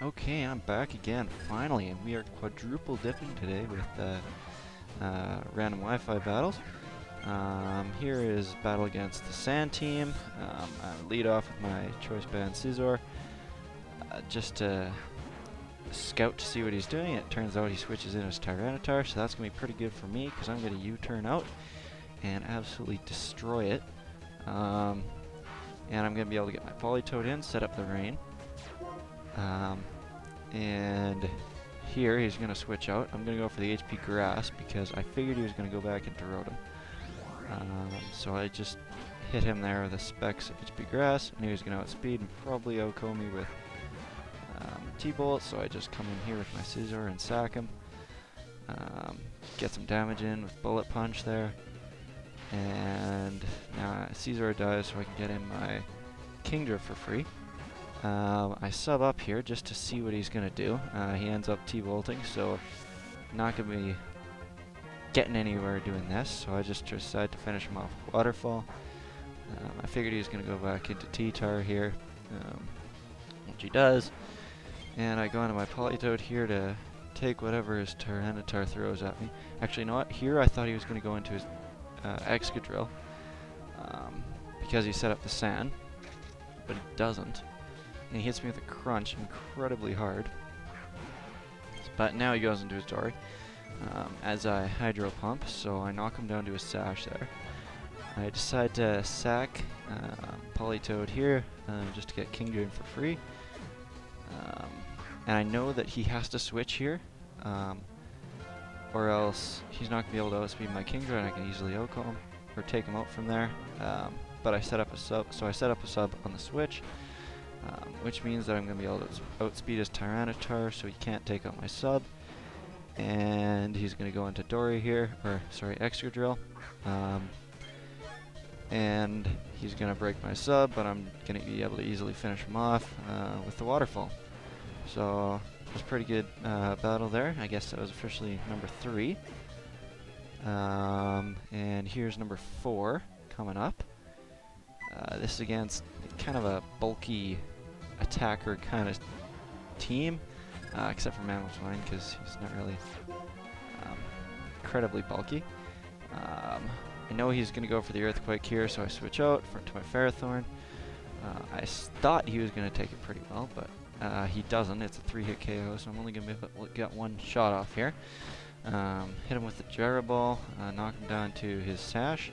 Okay, I'm back again, finally, and we are quadruple dipping today with random Wi-Fi battles. Here is battle against the Sand team. I lead off with my choice band Scizor, just to scout to see what he's doing. It turns out he switches in as Tyranitar, so that's going to be pretty good for me, because I'm going to U-turn out and absolutely destroy it. And I'm going to be able to get my Politoed in, set up the rain. And here he's going to switch out. I'm going to go for the HP Grass because I figured he was going to go back into Rotom. So I just hit him there with a Specs HP Grass. I knew he was going to outspeed and probably outco me with T-Bolt, so I just come in here with my Scizor and sack him. Get some damage in with Bullet Punch there. And now Scizor dies so I can get him my Kingdra for free. I sub up here just to see what he's going to do. He ends up T-Bolting, so not going to be getting anywhere doing this, so I just decide to finish him off with Waterfall. I figured he was going to go back into T-Tar here, which he does. And I go into my Politoed here to take whatever his Tyranitar throws at me. Actually, you know what? Here I thought he was going to go into his Excadrill, because he set up the Sand, but he doesn't. And he hits me with a Crunch incredibly hard. But now he goes into his Dory as I Hydro Pump, so I knock him down to a Sash there. I decide to sack Politoed here just to get Kingdra in for free. And I know that he has to switch here, or else he's not going to be able to outspeed my Kingdra and I can easily outcall him, or take him out from there. But I set up a sub, so I set up a sub on the switch. Which means that I'm going to be able to outspeed his Tyranitar, so he can't take out my sub. And he's going to go into Dory here, or sorry, Excadrill. And he's going to break my sub, but I'm going to be able to easily finish him off with the Waterfall. So it was a pretty good battle there. I guess that was officially number 3. And here's number 4 coming up. This is against kind of a bulky attacker kind of team, except for Mammothine because he's not really incredibly bulky. I know he's going to go for the Earthquake here, so I switch out to my Ferrothorn. I thought he was going to take it pretty well, but he doesn't. It's a 3-hit KO, so I'm only going to be able to get one shot off here. Hit him with the Gyro Ball, knock him down to his Sash.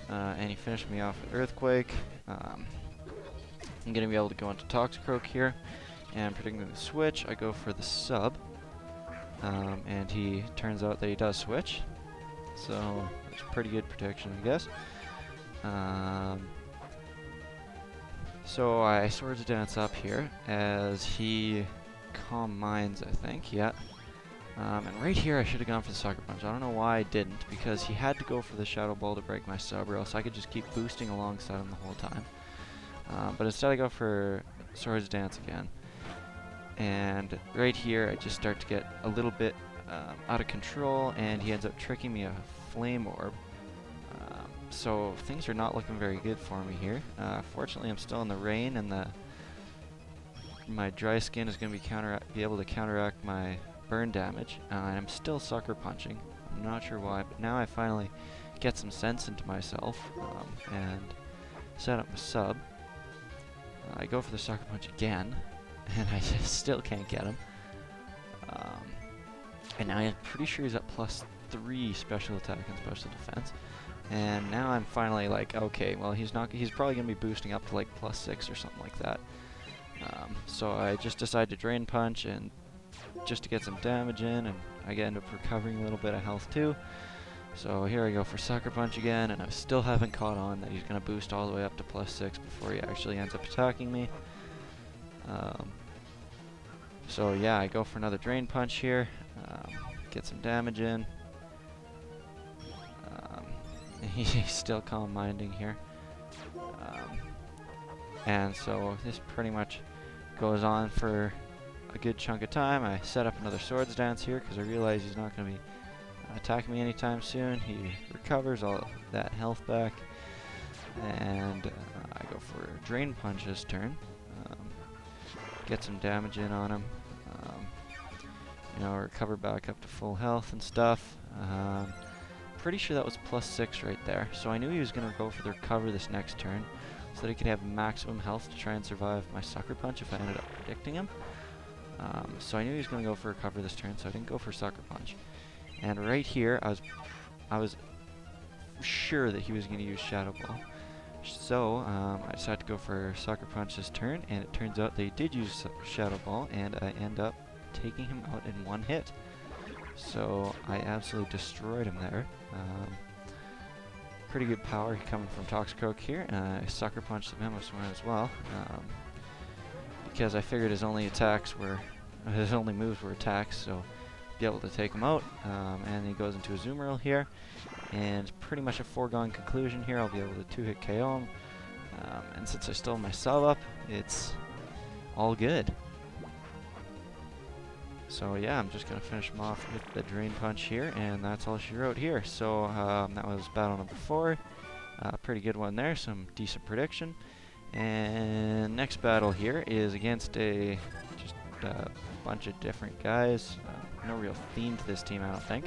And he finished me off with Earthquake. I'm going to be able to go into Toxicroak here, and predicting the switch, I go for the sub, and he turns out that he does switch, so it's pretty good protection, I guess. So I Swords Dance up here as he Calm Minds, I think, yeah. And right here I should have gone for the Sucker Punch. I don't know why I didn't, because he had to go for the Shadow Ball to break my sub, or else I could just keep boosting alongside him the whole time. But instead I go for Swords Dance again. And right here I just start to get a little bit out of control, and he ends up tricking me a Flame Orb. So things are not looking very good for me here. Fortunately I'm still in the rain, and my dry skin is going to be able to counteract my burn damage, and I'm still Sucker Punching. I'm not sure why, but now I finally get some sense into myself and set up a sub. I go for the Sucker Punch again, and I just still can't get him. And now I'm pretty sure he's at +3 special attack and special defense. And now I'm finally like, okay, well he's probably going to be boosting up to like +6 or something like that. So I just decide to Drain Punch and just to get some damage in, and I end up recovering a little bit of health too. So here I go for Sucker Punch again, and I still haven't caught on that he's going to boost all the way up to +6 before he actually ends up attacking me. So yeah, I go for another Drain Punch here, get some damage in. He's still Calm Minding here. And so this pretty much goes on for a good chunk of time. I set up another Swords Dance here because I realize he's not going to be attacking me anytime soon. He recovers all that health back, and I go for Drain Punch this turn. get some damage in on him. You know, recover back up to full health and stuff. Pretty sure that was +6 right there. So I knew he was going to go for the recover this next turn, so that he could have maximum health to try and survive my Sucker Punch if I ended up predicting him. So I knew he was going to go for recover this turn, so I didn't go for Sucker Punch. And right here, I was sure that he was going to use Shadow Ball. So I decided to go for Sucker Punch this turn, and it turns out they did use Shadow Ball, and I end up taking him out in one hit. So I absolutely destroyed him there. Pretty good power coming from Toxicroak here. I Sucker Punched the Memo Swarm as well, because I figured his only moves were attacks, so be able to take him out. And he goes into a Zoomerl here, and pretty much a foregone conclusion here. I'll be able to 2-hit KO him, and since I stole my sub up, it's all good. So yeah, I'm just going to finish him off with the Drain Punch here, and that's all she wrote here. So that was battle number 4. Pretty good one there, some decent prediction. And next battle here is against just a bunch of different guys. No real theme to this team, I don't think.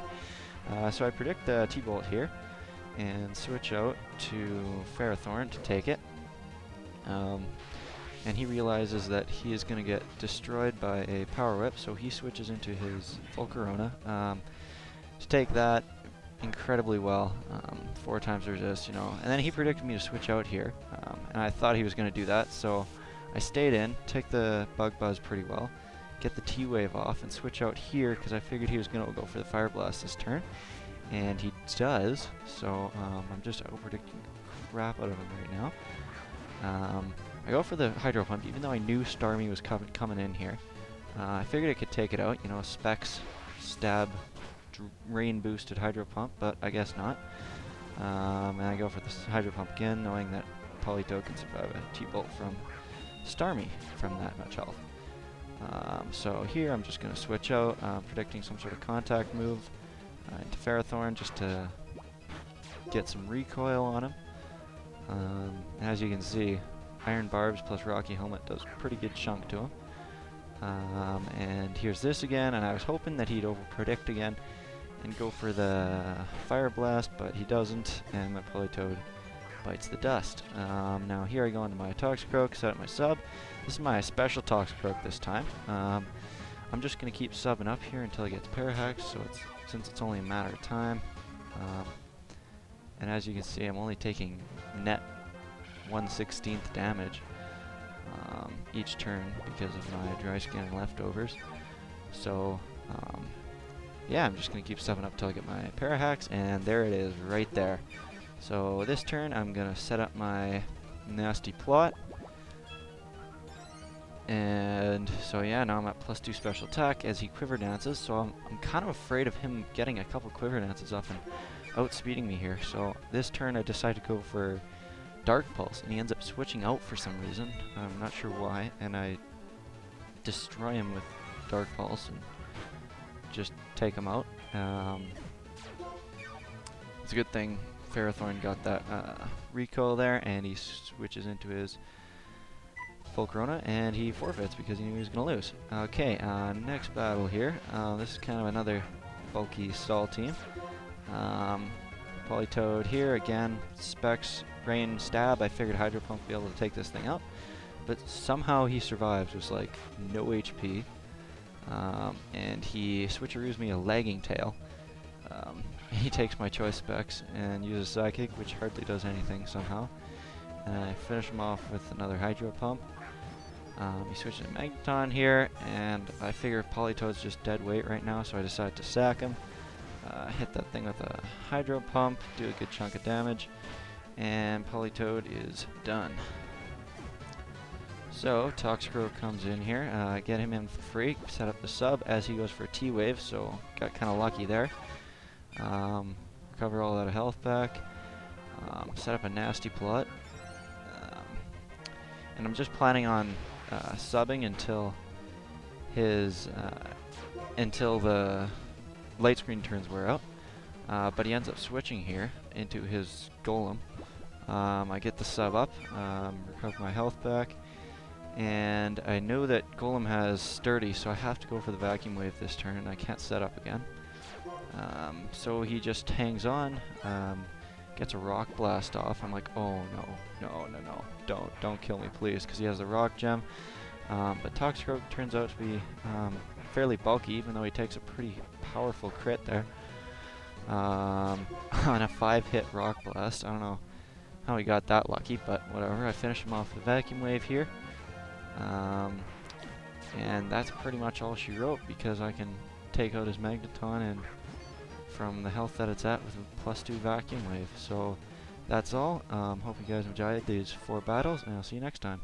So I predict the T-Bolt here, and switch out to Ferrothorn to take it. And he realizes that he is going to get destroyed by a Power Whip, so he switches into his Volcarona to take that incredibly well. 4 times resist, you know. And then he predicted me to switch out here, and I thought he was going to do that, so I stayed in, take the Bug Buzz pretty well, get the T-Wave off, and switch out here because I figured he was going to go for the Fire Blast this turn. And he does, so I'm just over-predicting crap out of him right now. I go for the Hydro Pump, even though I knew Starmie was coming in here. I figured I could take it out, you know, Specs, Stab, Rain boosted Hydro Pump, but I guess not. And I go for this Hydro Pump again, knowing that Politoed can survive a T-Bolt from Starmie from that much health. So here I'm just going to switch out, predicting some sort of contact move into Ferrothorn just to get some recoil on him. As you can see, Iron Barbs plus Rocky Helmet does a pretty good chunk to him. And here's this again, and I was hoping that he'd overpredict again and go for the Fire Blast, but he doesn't, and my Politoed bites the dust. Now here I go into my Toxicroak, set up my sub. This is my special Toxicroak this time. I'm just going to keep subbing up here until it gets parahaxed, so since it's only a matter of time. And as you can see, I'm only taking net 1/16 damage each turn because of my dry skin and leftovers. So yeah, I'm just going to keep subbing up till I get my parahax, and there it is right there. So this turn I'm going to set up my nasty plot. And so yeah, now I'm at +2 special attack as he quiver dances, so I'm kind of afraid of him getting a couple quiver dances off and outspeeding me here. So this turn I decide to go for Dark Pulse, and he ends up switching out for some reason. I'm not sure why, and I destroy him with Dark Pulse and just take him out. It's a good thing Ferrothorn got that recoil there, and he switches into his Volcarona, and he forfeits because he knew he was going to lose. Okay, next battle here. This is kind of another bulky stall team. Politoed here, again, Specs, Rain, Stab. I figured Hydro Pump would be able to take this thing out, but somehow he survives with like no HP, and he switcheroos me a Lagging Tail. He takes my choice Specs and uses Psychic, which hardly does anything somehow. And I finish him off with another Hydro Pump. He switches to Magneton here, and I figure Politoed's just dead weight right now, so I decide to sack him. Hit that thing with a Hydro Pump, do a good chunk of damage, and Politoed is done. So Toxicroak comes in here, get him in for free, set up the sub as he goes for a T-Wave, so got kind of lucky there. Recover all that health back, set up a nasty plot, and I'm just planning on subbing until his until the light screen turns wear out, but he ends up switching here into his Golem. I get the sub up, recover my health back, And I know that Golem has Sturdy, so I have to go for the Vacuum Wave this turn. I can't set up again. So he just hangs on, gets a Rock Blast off. I'm like, oh no, don't kill me please, because he has the Rock Gem. But Toxicroak turns out to be fairly bulky, even though he takes a pretty powerful crit there. On a 5-hit Rock Blast. I don't know how he got that lucky, but whatever. I finish him off with Vacuum Wave here. And that's pretty much all she wrote, because I can take out his Magneton and from the health that it's at with a +2 Vacuum Wave. So that's all. Hope you guys enjoyed these 4 battles, and I'll see you next time.